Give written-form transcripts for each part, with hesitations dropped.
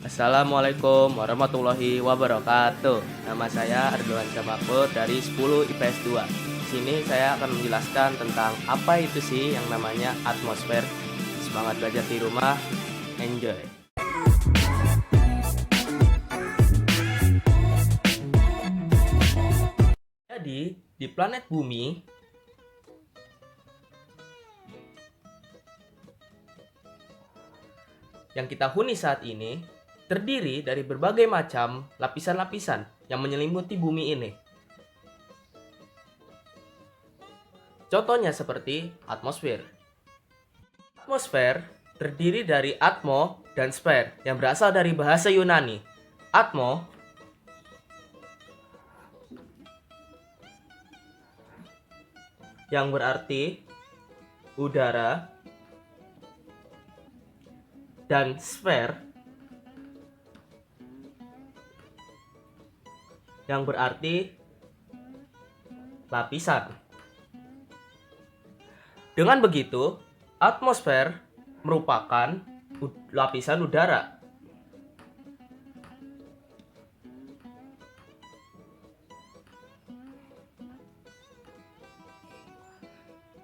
Assalamualaikum warahmatullahi wabarakatuh. Nama saya Ardoan Syabakur dari 10 IPS 2. Di sini saya akan menjelaskan tentang apa itu sih yang namanya atmosfer. Semangat belajar di rumah, enjoy. Jadi, di planet Bumi yang kita huni saat ini terdiri dari berbagai macam lapisan-lapisan yang menyelimuti bumi ini. Contohnya seperti atmosfer. Atmosfer terdiri dari atmo dan sfer yang berasal dari bahasa Yunani. Atmo yang berarti udara dan sfer yang berarti lapisan. Dengan begitu, atmosfer merupakan lapisan udara.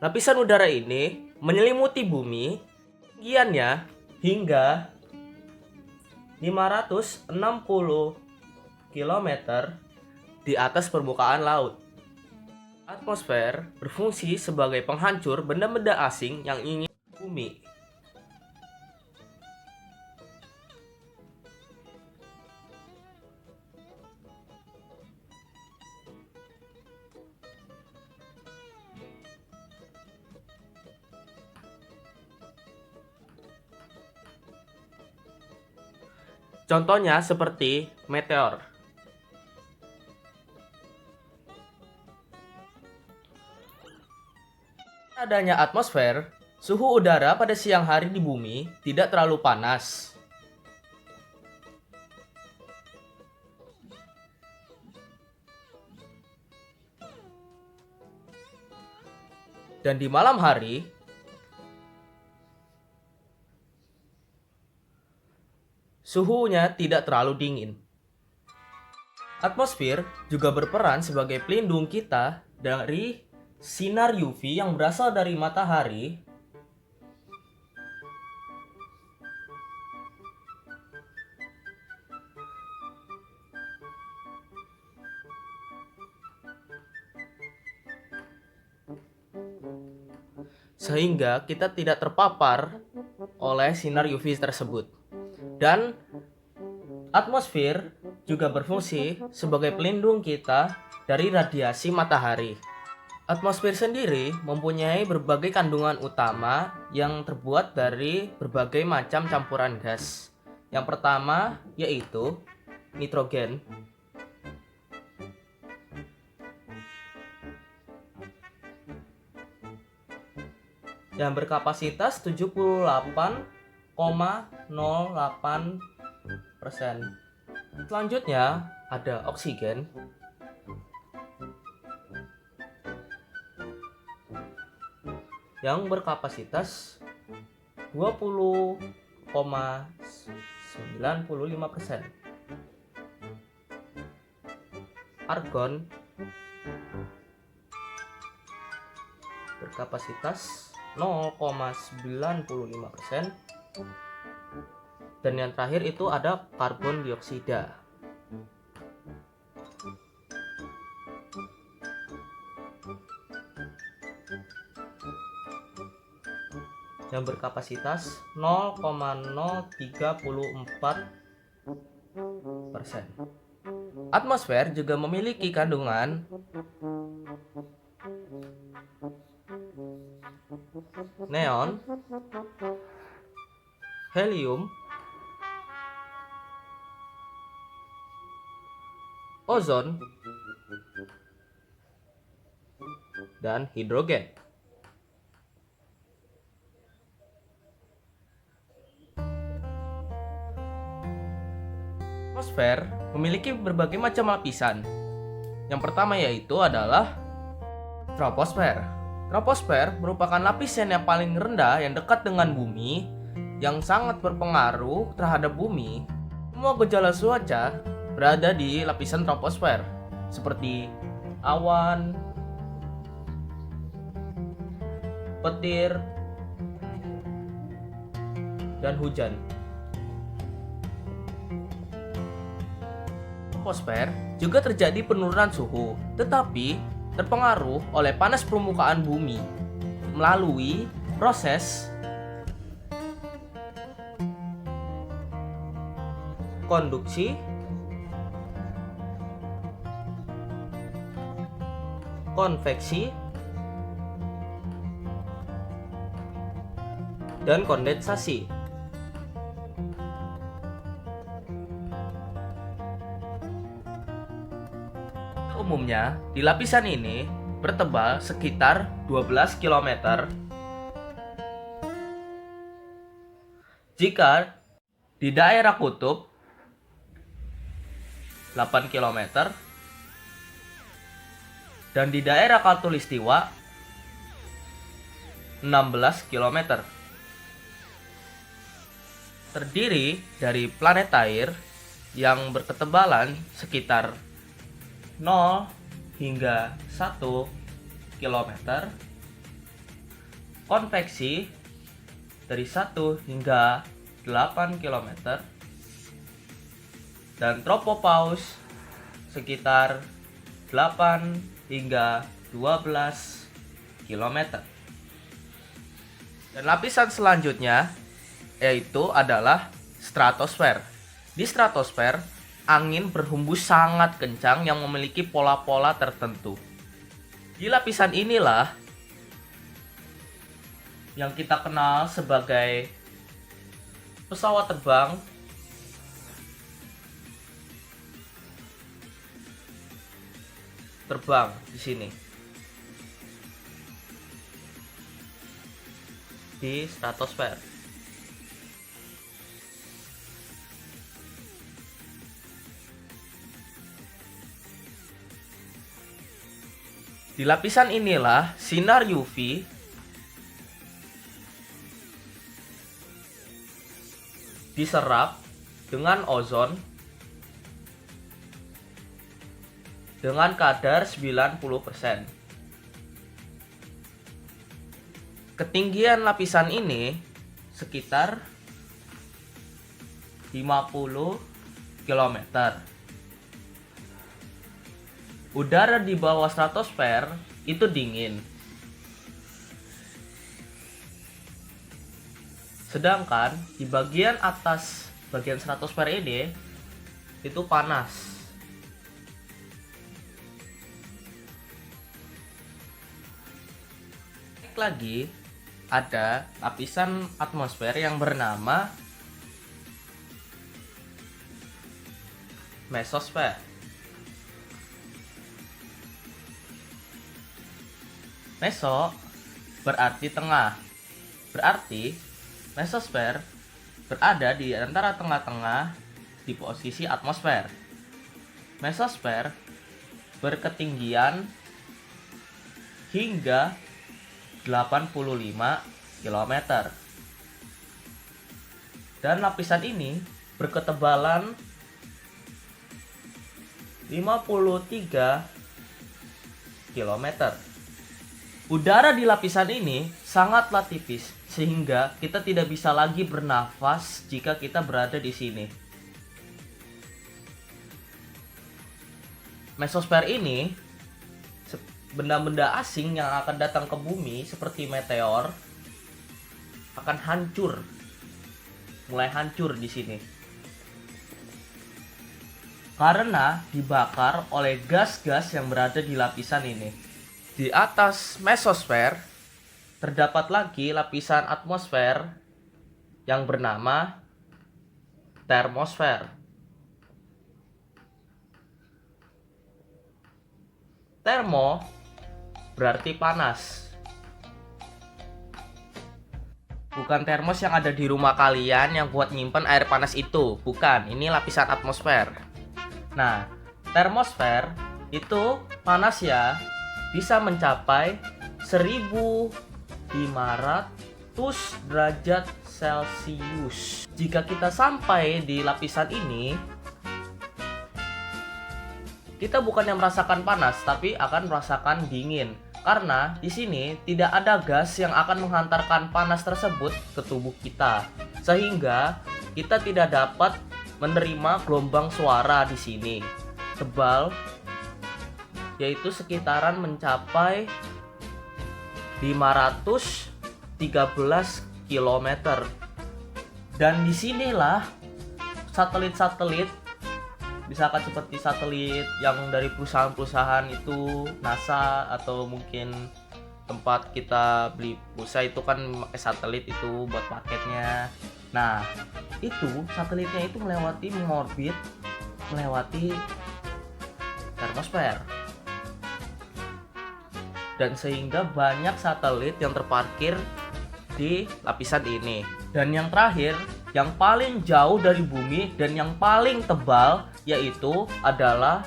Lapisan udara ini menyelimuti bumi, ketinggiannya hingga 560 km di atas permukaan laut. Atmosfer berfungsi sebagai penghancur benda-benda asing yang ingin bumi. Contohnya seperti meteor. Adanya atmosfer, suhu udara pada siang hari di bumi tidak terlalu panas. Dan di malam hari, suhunya tidak terlalu dingin. Atmosfer juga berperan sebagai pelindung kita dari sinar UV yang berasal dari matahari sehingga kita tidak terpapar oleh sinar UV tersebut. Dan atmosfer juga berfungsi sebagai pelindung kita dari radiasi matahari. Atmosfer sendiri mempunyai berbagai kandungan utama yang terbuat dari berbagai macam campuran gas. Yang pertama yaitu nitrogen, yang berkapasitas 78,08%. Selanjutnya ada oksigen yang berkapasitas 20,95%. Argon berkapasitas 0,95%. Dan yang terakhir itu ada karbon dioksida yang berkapasitas 0,034%. Atmosfer juga memiliki kandungan neon, helium, ozon, dan hidrogen. Atmosfer memiliki berbagai macam lapisan. Yang pertama yaitu adalah troposfer. Troposfer merupakan lapisan yang paling rendah yang dekat dengan bumi, yang sangat berpengaruh terhadap bumi. Semua gejala cuaca berada di lapisan troposfer, seperti awan, petir, dan hujan. Troposfer juga terjadi penurunan suhu, tetapi terpengaruh oleh panas permukaan bumi melalui proses konduksi, konveksi, dan kondensasi. Umumnya, di lapisan ini bertebal sekitar 12 km. Jika di daerah kutub 8 km dan di daerah khatulistiwa 16 km. Terdiri dari planet air yang berketebalan sekitar 0 hingga 1 km, konveksi dari 1 hingga 8 km, dan tropopause sekitar 8 hingga 12 km. Dan lapisan selanjutnya yaitu adalah stratosfer. Di stratosfer, angin berhembus sangat kencang yang memiliki pola-pola tertentu. Di lapisan inilah yang kita kenal sebagai pesawat terbang di sini. Di stratosfer. Di lapisan inilah sinar UV diserap dengan ozon dengan kadar 90%. Ketinggian lapisan ini sekitar 50 km. Udara di bawah stratosfer itu dingin. Sedangkan di bagian atas bagian stratosfer ini itu panas. Lagi ada lapisan atmosfer yang bernama mesosfer. Meso berarti tengah. Berarti mesosfer berada di antara tengah-tengah di posisi atmosfer. Mesosfer berketinggian hingga 85 km. Dan lapisan ini berketebalan 53 km. Udara di lapisan ini sangatlah tipis sehingga kita tidak bisa lagi bernafas jika kita berada di sini. Mesosfer ini benda-benda asing yang akan datang ke bumi seperti meteor akan mulai hancur di sini. Karena dibakar oleh gas-gas yang berada di lapisan ini. Di atas mesosfer terdapat lagi lapisan atmosfer yang bernama termosfer. Termo berarti panas. Bukan termos yang ada di rumah kalian yang buat nyimpen air panas itu. Bukan, ini lapisan atmosfer. Nah, termosfer itu panas ya bisa mencapai 1500 derajat Celcius. Jika kita sampai di lapisan ini, kita bukannya merasakan panas, tapi akan merasakan dingin. Karena di sini tidak ada gas yang akan menghantarkan panas tersebut ke tubuh kita, sehingga kita tidak dapat menerima gelombang suara di sini. Tebal, yaitu sekitaran mencapai 513 km. Dan disinilah satelit-satelit, misalkan seperti satelit yang dari perusahaan-perusahaan itu, NASA, atau mungkin tempat kita beli pulsa itu kan pakai satelit itu buat paketnya. Nah, itu satelitnya itu mengorbit melewati termosfer. Dan sehingga banyak satelit yang terparkir di lapisan ini. Dan yang terakhir, yang paling jauh dari bumi dan yang paling tebal yaitu adalah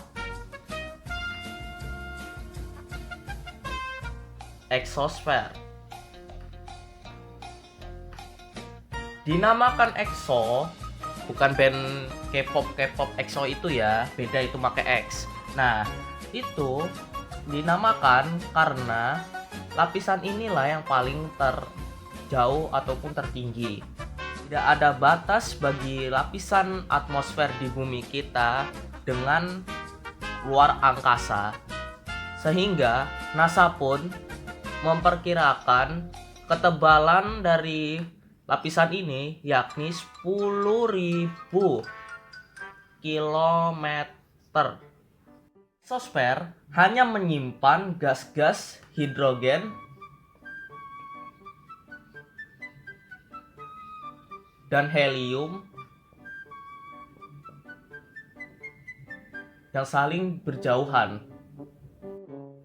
exosfer. Dinamakan EXO, bukan band K-pop EXO itu ya, beda, itu pakai X. Nah, itu dinamakan karena lapisan inilah yang paling terjauh ataupun tertinggi. Tidak ada batas bagi lapisan atmosfer di bumi kita dengan luar angkasa, sehingga NASA pun memperkirakan ketebalan dari lapisan ini yakni 10.000 km. Exosfer hanya menyimpan gas-gas hidrogen dan helium yang saling berjauhan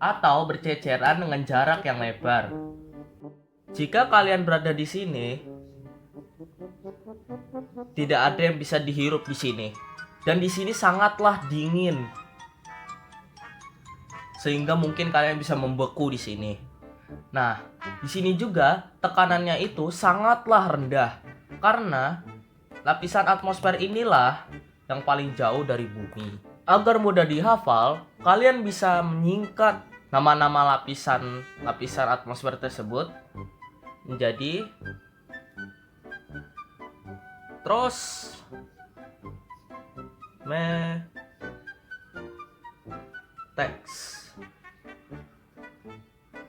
atau berceceran dengan jarak yang lebar. Jika kalian berada di sini, tidak ada yang bisa dihirup di sini, dan di sini sangatlah dingin, sehingga mungkin kalian bisa membeku di sini. Nah, di sini juga tekanannya itu sangatlah rendah, karena lapisan atmosfer inilah yang paling jauh dari bumi. Agar mudah dihafal, kalian bisa menyingkat nama-nama lapisan atmosfer tersebut menjadi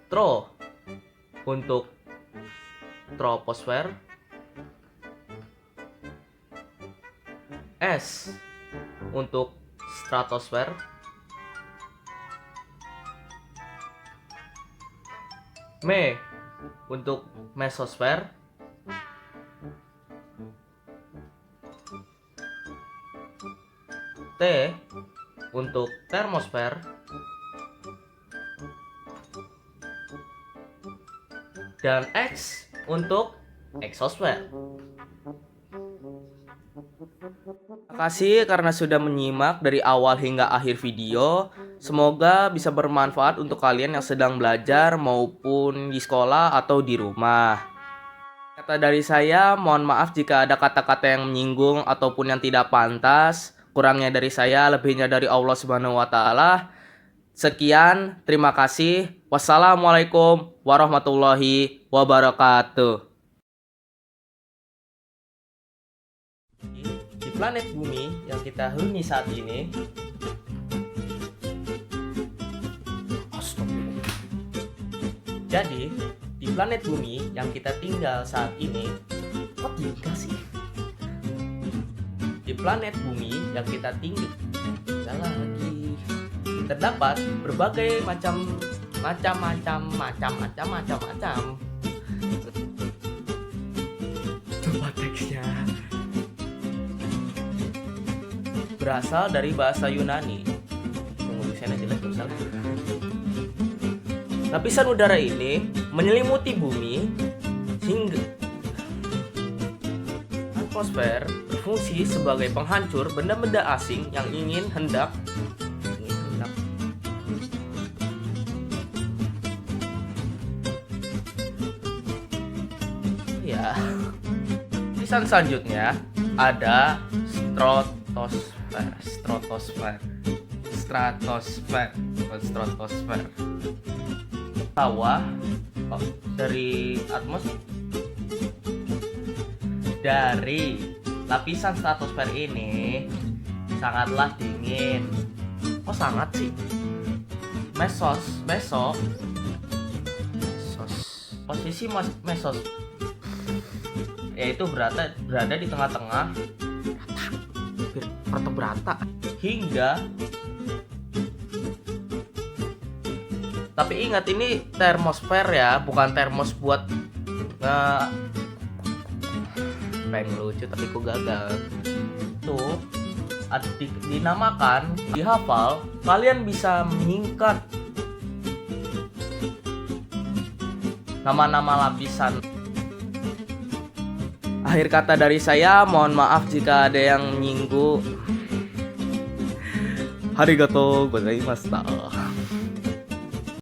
Tro untuk troposfer, S untuk stratosfer, M untuk mesosfer, T untuk termosfer, dan X untuk exosfer. Terima kasih karena sudah menyimak dari awal hingga akhir video. Semoga bisa bermanfaat untuk kalian yang sedang belajar maupun di sekolah atau di rumah. Kata dari saya, mohon maaf jika ada kata-kata yang menyinggung ataupun yang tidak pantas. Kurangnya dari saya, lebihnya dari Allah Subhanahu wa taala. Sekian, terima kasih. Wassalamualaikum warahmatullahi wabarakatuh. Di planet bumi yang kita huni saat ini, jadi di planet bumi yang kita tinggal saat ini, kok tinggal sih? Di planet bumi yang kita tinggal lagi, terdapat berbagai macam coba teksnya. Berasal dari bahasa Yunani. Penulisannya jelek salah. Lapisan udara ini menyelimuti bumi hingga atmosfer berfungsi sebagai penghancur benda-benda asing yang ingin hendak ya lapisan selanjutnya ada stratosfer. Bawah dari dari lapisan stratosfer ini sangatlah dingin. Kok sangat sih? Posisi mesos yaitu berada di tengah-tengah vertebrata hingga, tapi ingat ini termosfer ya, bukan termos buat pengen lucu tapi kok gagal. Tuh dinamakan, dihafal, kalian bisa menyingkat nama-nama lapisan. Akhir kata dari saya, mohon maaf jika ada yang menyinggung. Arigatou gozaimashita.